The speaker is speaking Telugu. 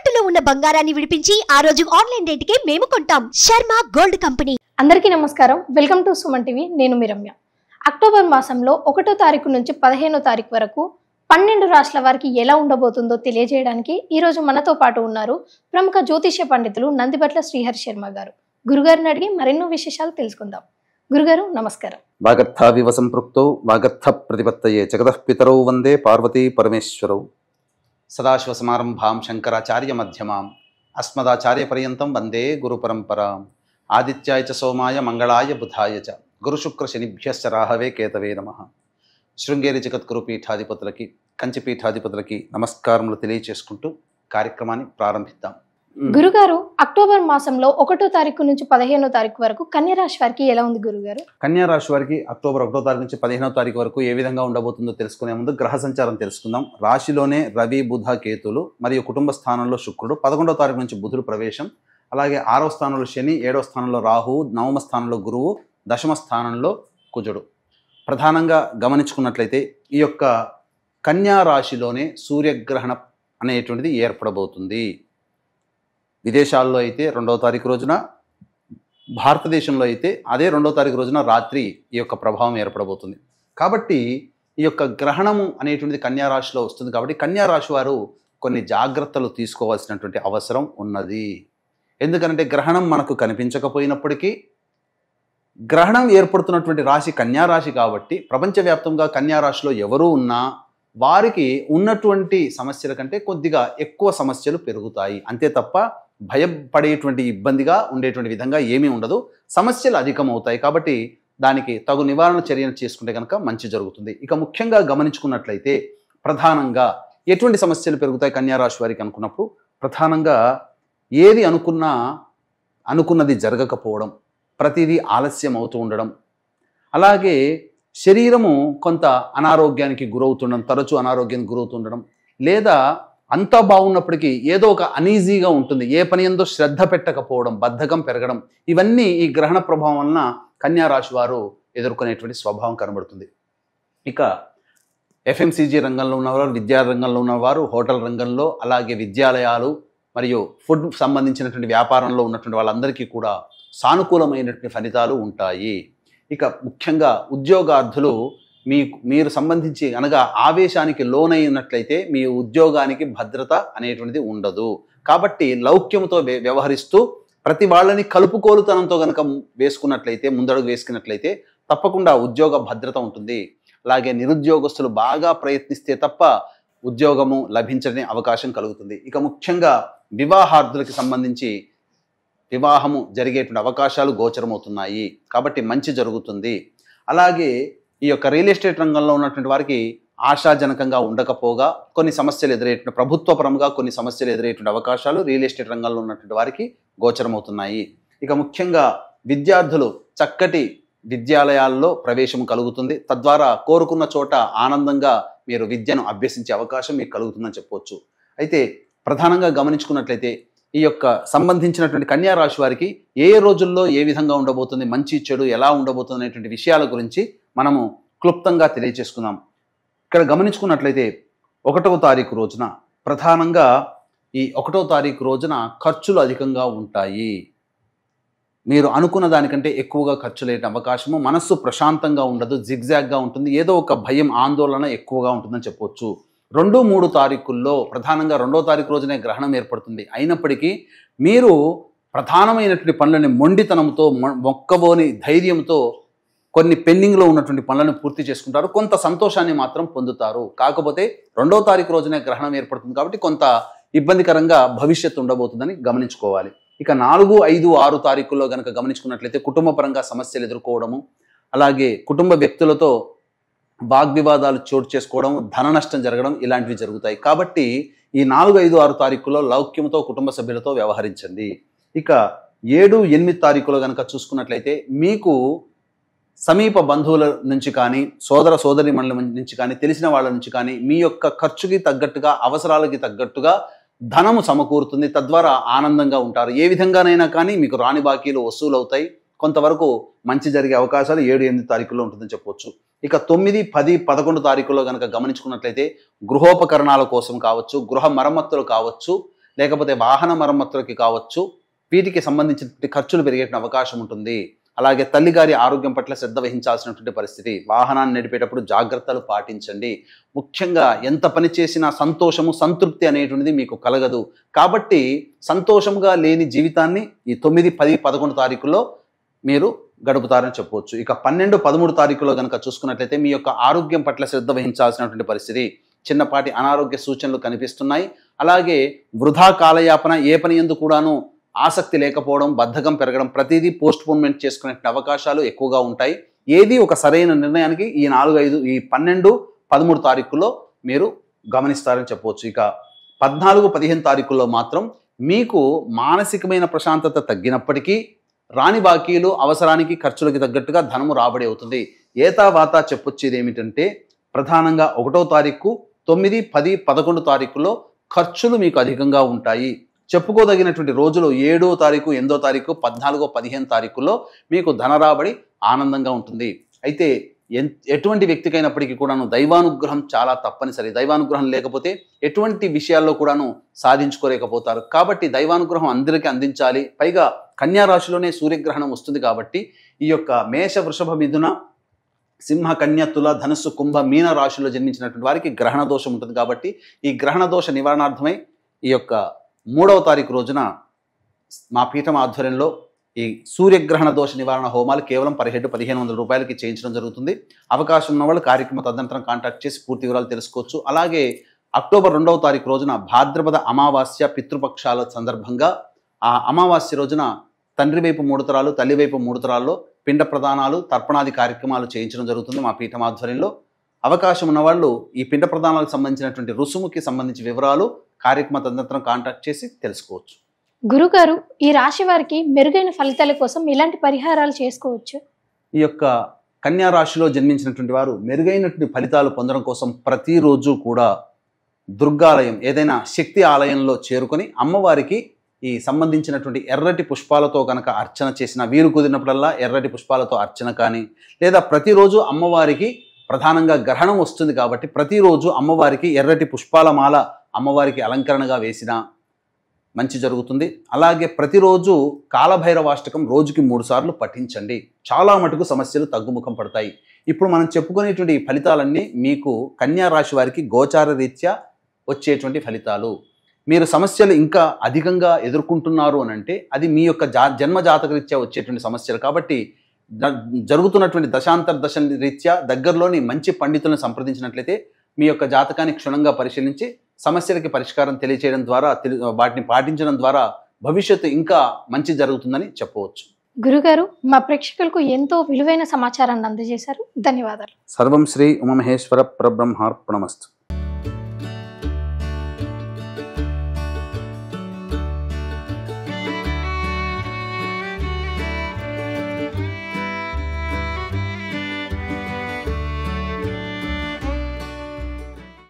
తాకట్టులో ఉన్న బంగారాన్ని విడిపించి ఆ రోజు ఆన్లైన్ రేటుకే మేము కొంటాం. Sharma gold company. అందరికీ నమస్కారం. Welcome to Suman TV. నేను మీ రమ్య. అక్టోబర్ మాసంలో 1వ తారీఖు నుంచి 15వ తారీఖు వరకు 12 రాష్ట్రాల వారికి ఎలా ఉండబోతుందో తెలియజేయడానికి ఈ రోజు మనతో పాటు ఉన్నారు ప్రముఖ జ్యోతిష్య పండితులు నందిబట్ల శ్రీహరి శర్మ గారు. గురుగారిని అడిగి మరెన్నో విశేషాలు తెలుసుకుందాం. గురుగారు నమస్కారం. వాగర్థావివ సంపృక్తౌ వాగర్థ ప్రతిపత్తయే జగతః పితరౌ వందే పార్వతీ పరమేశ్వరౌ. సదాశివ సమారంభాం శంకరాచార్య మధ్యమాం అస్మదాచార్య పర్యంతం వందే గురు పరంపరాం. ఆదిత్యాయ చ సోమాయ మంగళాయ బుధాయ చ గురు శుక్ర శనిభ్యశ్చ రాహవే కేతవే నమః. శృంగేరి జగద్గురు పీఠాధిపతులకి కంచి పీఠాధిపతులకి నమస్కారములు తెలియచేసుకుంటూ కార్యక్రమాన్ని ప్రారంభిద్దాం. గురుగారు, అక్టోబర్ మాసంలో 1వ తారీఖు నుంచి 15వ తారీఖు వరకు కన్యా రాశి వారికి ఎలా ఉంది గురుగారు? కన్యా రాశి వారికి అక్టోబర్ 1వ తారీఖు నుంచి 15వ తారీఖు వరకు ఏ విధంగా ఉండబోతుందో తెలుసుకునే ముందు గ్రహ సంచారం తెలుసుకుందాం. రాశిలోనే రవి, బుధ, కేతులు మరియు కుటుంబ స్థానంలో శుక్రుడు, 11వ తారీఖు నుంచి బుధుడు ప్రవేశం, అలాగే 6వ స్థానంలో శని, 7వ స్థానంలో రాహువు, 9వ స్థానంలో గురువు, 10వ స్థానంలో కుజుడు. ప్రధానంగా గమనించుకున్నట్లయితే ఈ యొక్క కన్యా రాశిలోనే సూర్యగ్రహణం అనేటువంటిది ఏర్పడబోతుంది. విదేశాల్లో అయితే 2వ తారీఖు రోజున, భారతదేశంలో అయితే అదే 2వ తారీఖు రోజున రాత్రి ఈ యొక్క ప్రభావం ఏర్పడబోతుంది. కాబట్టి ఈ యొక్క గ్రహణము అనేటువంటిది కన్యా రాశిలో వస్తుంది. కాబట్టి కన్యా రాశి వారు కొన్ని జాగ్రత్తలు తీసుకోవాల్సినటువంటి అవసరం ఉన్నది. ఎందుకంటే గ్రహణం మనకు కనిపించకపోయినప్పటికీ గ్రహణం ఏర్పడుతున్నటువంటి రాశి కన్యా రాశి కాబట్టి ప్రపంచవ్యాప్తంగా కన్యా రాశిలో ఎవరు ఉన్నా వారికి ఉన్నటువంటి సమస్యల కంటే కొద్దిగా ఎక్కువ సమస్యలు పెరుగుతాయి. అంతే తప్ప భయపడేటువంటి ఇబ్బందిగా ఉండేటువంటి విధంగా ఏమీ ఉండదు. సమస్యలు అధికమవుతాయి. కాబట్టి దానికి తగు నివారణ చర్యలు చేసుకుంటే కనుక మంచి జరుగుతుంది. ఇక ముఖ్యంగా గమనించుకున్నట్లయితే ప్రధానంగా ఎటువంటి సమస్యలు పెరుగుతాయి కన్యా రాశి వారికి అనుకున్నప్పుడు, ప్రధానంగా ఏది అనుకున్నది జరగకపోవడం, ప్రతిదీ ఆలస్యం అవుతూ ఉండడం, అలాగే శరీరము కొంత అనారోగ్యానికి గురవుతుండడం, తరచూ అనారోగ్యానికి గురవుతుండడం, లేదా అంతా బాగున్నప్పటికీ ఏదో ఒక అనీజీగా ఉంటుంది, ఏ పని ఎందో శ్రద్ధ పెట్టకపోవడం, బద్ధకం పెరగడం, ఇవన్నీ ఈ గ్రహణ ప్రభావం వలన కన్యా రాశి వారు ఎదుర్కొనేటువంటి స్వభావం కనబడుతుంది. ఇక ఎఫ్ఎంసీజీ రంగంలో ఉన్నవారు, విద్యా రంగంలో ఉన్నవారు, హోటల్ రంగంలో, అలాగే విద్యాలయాలు మరియు ఫుడ్ సంబంధించినటువంటి వ్యాపారంలో ఉన్నటువంటి వాళ్ళందరికీ కూడా సానుకూలమైనటువంటి ఫలితాలు ఉంటాయి. ఇక ముఖ్యంగా ఉద్యోగార్థులు మీరు సంబంధించి అనగా ఆవేశానికి లోనైనట్లయితే మీ ఉద్యోగానికి భద్రత అనేటువంటిది ఉండదు. కాబట్టి లౌక్యంతో వ్యవహరిస్తూ ప్రతి వాళ్ళని కలుపుకోలుతనంతో కనుక వేసుకున్నట్లయితే, ముందడుగు వేసుకున్నట్లయితే తప్పకుండా ఉద్యోగ భద్రత ఉంటుంది. అలాగే నిరుద్యోగస్తులు బాగా ప్రయత్నిస్తే తప్ప ఉద్యోగము లభించని అవకాశం కలుగుతుంది. ఇక ముఖ్యంగా వివాహార్థులకి సంబంధించి వివాహము జరిగేటువంటి అవకాశాలు గోచరమవుతున్నాయి. కాబట్టి మంచి జరుగుతుంది. అలాగే ఈ యొక్క రియల్ ఎస్టేట్ రంగంలో ఉన్నటువంటి వారికి ఆశాజనకంగా ఉండకపోగా కొన్ని సమస్యలు ఎదురయ్యేటువంటి, ప్రభుత్వపరంగా కొన్ని సమస్యలు ఎదురయ్యేటువంటి అవకాశాలు రియల్ ఎస్టేట్ రంగంలో ఉన్నటువంటి వారికి గోచరమవుతున్నాయి. ఇక ముఖ్యంగా విద్యార్థులు చక్కటి విద్యాలయాల్లో ప్రవేశం కలుగుతుంది. తద్వారా కోరుకున్న చోట ఆనందంగా మీరు విద్యను అభ్యసించే అవకాశం మీకు కలుగుతుందని చెప్పవచ్చు. అయితే ప్రధానంగా గమనించుకున్నట్లయితే ఈ యొక్క సంబంధించినటువంటి కన్యా రాశి వారికి ఏ రోజుల్లో ఏ విధంగా ఉండబోతుంది, మంచి చెడు ఎలా ఉండబోతుంది అనేటువంటి విషయాల గురించి మనము క్లుప్తంగా తెలియచేసుకుందాం. ఇక్కడ గమనించుకున్నట్లయితే 1వ తారీఖు రోజున ప్రధానంగా ఈ 1వ తారీఖు రోజున ఖర్చులు అధికంగా ఉంటాయి. మీరు అనుకున్న దానికంటే ఎక్కువగా ఖర్చులు అయ్యే అవకాశము, మనస్సు ప్రశాంతంగా ఉండదు, జిగ్జాగ్గా ఉంటుంది, ఏదో ఒక భయం, ఆందోళన ఎక్కువగా ఉంటుందని చెప్పవచ్చు. 2, 3 తారీఖుల్లో ప్రధానంగా 2వ తారీఖు రోజునే గ్రహణం ఏర్పడుతుంది. అయినప్పటికీ మీరు ప్రధానమైనటువంటి పనులని మొండితనంతో, మొక్కబోని ధైర్యంతో కొన్ని పెండింగ్లో ఉన్నటువంటి పనులను పూర్తి చేసుకుంటారు. కొంత సంతోషాన్ని మాత్రం పొందుతారు. కాకపోతే 2వ తారీఖు రోజునే గ్రహణం ఏర్పడుతుంది కాబట్టి కొంత ఇబ్బందికరంగా భవిష్యత్తు ఉండబోతుందని గమనించుకోవాలి. ఇక 4, 5, 6 తారీఖుల్లో కనుక గమనించుకున్నట్లయితే కుటుంబ పరంగా సమస్యలు ఎదుర్కోవడము, అలాగే కుటుంబ వ్యక్తులతో వాగ్వివాదాలు చోటు చేసుకోవడం, ధన నష్టం జరగడం ఇలాంటివి జరుగుతాయి. కాబట్టి ఈ 4, 5, 6 తారీఖుల్లో లౌక్యంతో కుటుంబ సభ్యులతో వ్యవహరించండి. ఇక 7, 8 తారీఖులో కనుక చూసుకున్నట్లయితే మీకు సమీప బంధువుల నుంచి కానీ, సోదర సోదరీమణుల నుంచి కానీ, తెలిసిన వాళ్ళ నుంచి కానీ మీ యొక్క ఖర్చుకి తగ్గట్టుగా, అవసరాలకి తగ్గట్టుగా ధనము సమకూరుతుంది. తద్వారా ఆనందంగా ఉంటారు. ఏ విధంగానైనా కానీ మీకు రాని బాకీలు వసూలు అవుతాయి. కొంతవరకు మంచి జరిగే అవకాశాలు 7, 8 తారీఖుల్లో ఉంటుందని చెప్పవచ్చు. ఇక 9, 10, 11 తారీఖుల్లో కనుక గమనించుకున్నట్లయితే గృహోపకరణాల కోసం కావచ్చు, గృహ మరమ్మతులు కావచ్చు, లేకపోతే వాహన మరమ్మతులకి కావచ్చు, వీటికి సంబంధించిన ఖర్చులు పెరిగే అవకాశం ఉంటుంది. అలాగే తల్లిగారి ఆరోగ్యం పట్ల శ్రద్ధ వహించాల్సినటువంటి పరిస్థితి. వాహనాన్ని నడిపేటప్పుడు జాగ్రత్తలు పాటించండి. ముఖ్యంగా ఎంత పని చేసినా సంతోషము, సంతృప్తి అనేటువంటిది మీకు కలగదు. కాబట్టి సంతోషంగా లేని జీవితాన్ని ఈ 9, 10, 11 తారీఖుల్లో మీరు గడుపుతారని చెప్పవచ్చు. ఇక 12, 13 తారీఖులో కనుక చూసుకున్నట్లయితే మీ యొక్క ఆరోగ్యం పట్ల శ్రద్ధ వహించాల్సినటువంటి పరిస్థితి. చిన్నపాటి అనారోగ్య సూచనలు కనిపిస్తున్నాయి. అలాగే వృధా కాలయాపన, ఏ పని యందు కూడాను ఆసక్తి లేకపోవడం, బద్ధకం పెరగడం, ప్రతిదీ పోస్ట్పోన్మెంట్ చేసుకునే అవకాశాలు ఎక్కువగా ఉంటాయి. ఏది ఒక సరైన నిర్ణయానికి ఈ 4, 5, ఈ 12, 13 తారీఖుల్లో మీరు గమనిస్తారని చెప్పవచ్చు. ఇక 14, 15 తారీఖుల్లో మాత్రం మీకు మానసికమైన ప్రశాంతత తగ్గినప్పటికీ రాని బాకీలు, అవసరానికి ఖర్చులకి తగ్గట్టుగా ధనము రాబడి అవుతుంది. ఏతావాతా చెప్పొచ్చేది ఏమిటంటే ప్రధానంగా 1వ తారీఖు, 9, 10, 11 తారీఖులో ఖర్చులు మీకు అధికంగా ఉంటాయి. చెప్పుకోదగినటువంటి రోజులు 7వ తారీఖు, 8వ తారీఖు, 14, 15 తారీఖుల్లో మీకు ధన రాబడి ఆనందంగా ఉంటుంది. అయితే ఎటువంటి వ్యక్తికైనప్పటికీ కూడాను దైవానుగ్రహం చాలా తప్పనిసరి. దైవానుగ్రహం లేకపోతే ఎటువంటి విషయాల్లో కూడాను సాధించుకోలేకపోతారు. కాబట్టి దైవానుగ్రహం అందరికీ అందించాలి. పైగా కన్యా రాశిలోనే సూర్యగ్రహణం వస్తుంది కాబట్టి ఈ యొక్క మేష, వృషభ, మిథున, సింహ, కన్య, తుల, ధనుస్సు, కుంభ, మీన రాశిలో జన్మించినటువంటి వారికి గ్రహణ దోషం ఉంటుంది. కాబట్టి ఈ గ్రహణ దోష నివారణార్థమై ఈ యొక్క 3వ తారీఖు రోజున మా పీఠం ఆధ్వర్యంలో ఈ సూర్యగ్రహణ దోష నివారణ హోమాలు కేవలం 1700-1500 రూపాయలకి చేయించడం జరుగుతుంది. అవకాశం ఉన్న వాళ్ళు కార్యక్రమ తదనంతరం కాంటాక్ట్ చేసి పూర్తి వివరాలు తెలుసుకోవచ్చు. అలాగే అక్టోబర్ 2వ తారీఖు రోజున భాద్రపద అమావాస్య పితృపక్షాల సందర్భంగా ఆ అమావాస్య రోజున తండ్రి వైపు 3 తరాలు, తల్లి వైపు 3 తరాల్లో పిండ ప్రదానాలు, తర్పణాది కార్యక్రమాలు చేయించడం జరుగుతుంది మా పీఠం ఆధ్వర్యంలో. అవకాశం ఉన్నవాళ్ళు ఈ పిండ ప్రదానాలకు సంబంధించినటువంటి రుసుముకి సంబంధించి వివరాలు కార్యక్రమ తదనంతరం కాంటాక్ట్ చేసి తెలుసుకోవచ్చు. గురుగారు, ఈ రాశి వారికి మెరుగైన ఫలితాల కోసం ఎలాంటి పరిహారాలు చేసుకోవచ్చు? ఈ యొక్క కన్యా రాశిలో జన్మించినటువంటి వారు మెరుగైనటువంటి ఫలితాలు పొందడం కోసం ప్రతిరోజు కూడా దుర్గాలయం, ఏదైనా శక్తి ఆలయంలో చేరుకొని అమ్మవారికి ఈ సంబంధించినటువంటి ఎర్రటి పుష్పాలతో కనుక అర్చన చేసిన, వీరు కుదిరినప్పుడల్లా ఎర్రటి పుష్పాలతో అర్చన కానీ, లేదా ప్రతిరోజు అమ్మవారికి ప్రధానంగా గ్రహణం వస్తుంది కాబట్టి ప్రతిరోజు అమ్మవారికి ఎర్రటి పుష్పాల మాల అమ్మవారికి అలంకరణగా వేసిన మంచి జరుగుతుంది. అలాగే ప్రతిరోజు కాలభైరవాష్టకం రోజుకి 3 సార్లు పఠించండి. చాలా మటుకు సమస్యలు తగ్గుముఖం పడతాయి. ఇప్పుడు మనం చెప్పుకునేటువంటి ఈ ఫలితాలన్నీ మీకు కన్యా రాశి వారికి గోచార రీత్యా వచ్చేటువంటి ఫలితాలు. మీరు సమస్యలు ఇంకా అధికంగా ఎదుర్కొంటున్నారు అని అంటే అది మీ యొక్క జన్మ జాతక రీత్యా వచ్చేటువంటి సమస్యలు. కాబట్టి జరుగుతున్నటువంటి దశాంతర దశ రీత్యా దగ్గరలోని మంచి పండితులను సంప్రదించినట్లయితే మీ యొక్క జాతకాన్ని క్షుణ్ణంగా పరిశీలించి సమస్యలకి పరిష్కారం తెలియచేయడం ద్వారా, వాటిని పాటించడం ద్వారా భవిష్యత్తు ఇంకా మంచి జరుగుతుందని చెప్పవచ్చు. గురుగారు, మా ప్రేక్షకులకు ఎంతో విలువైన సమాచారాన్ని అందజేశారు. ధన్యవాదాలు. సర్వం శ్రీ ఉమామహేశ్వర పరబ్రహ్మార్పణమస్తు.